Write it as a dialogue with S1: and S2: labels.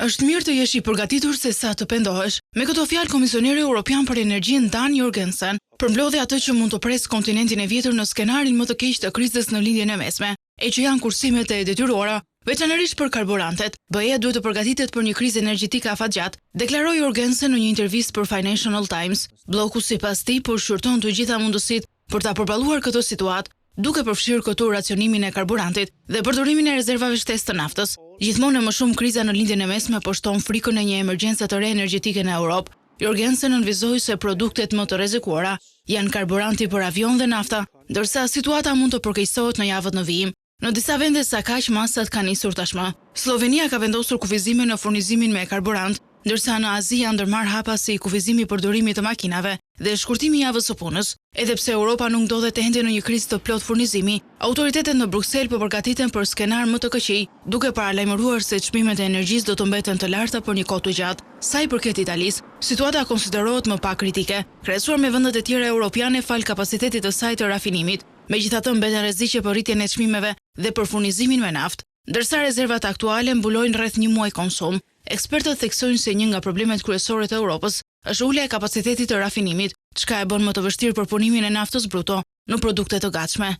S1: Është mirë të jesh i përgatitur se sa të pendohesh. Me këto fjalë, Komisioneri Evropian për Energjinë Dan Jorgensen përmblodhi atë që mund të presë kontinentin e vjetër në skenarin më të keq të krizës në lindjen e mesme, e që janë kursimet e detyruara, veçanërisht për karburantet. BE duhet të përgatitet për një krizë energjetike afatgjatë, deklaroi Jorgensen në një intervistë për Financial Times. Bloku sipas tij përshkruan të gjitha mundësitë për ta përballuar këtë situatë, duke përfshirë këtu racionimin e karburantit dhe përdorimin e rezervave shtesë të naftës. Gjithmonë më shumë kriza në lindjen e mesme po shton frikën e një emergjence të re energjetike në Europë. Jorgensen nënvizoi se produktet më të rrezikuara janë karburanti për avion dhe nafta, ndërsa situata mund të përkeqësohet në javët në vijim. Në disa vende sa kaq masat kanë nisur tashmë. Slovenia ka vendosur kufizime në furnizimin me karburant, ndërsa në Azi janë ndërmarrë hapa si kufizimi i përdorimit të makinave dhe shkurtimi i javës së punës. Edhe pse Europa nuk ndodhet ende në një krizë të plot furnizimi, autoritetet në Bruksel po përgatiten për skenar më të këqij, duke paralajmëruar se çmimet e energjisë do të mbeten të larta për një kohë të gjatë. Sa i përket Italisë, situata konsiderohet më pak kritike, krahasuar me vendet e tjera europiane fal kapacitetit të saj të rafinimit. Megjithatë mbeten rreziqe për rritjen e çmimeve dhe për furnizimin me naftë, ndërsa rezervat aktuale mbulojnë rreth një muaj konsum. Ekspertët theksojnë se një nga problemet kryesore të Europës është ulja e kapacitetit të rafinimit, çka e bën më të vështirë përpunimin e naftës bruto në produkte të gatshme.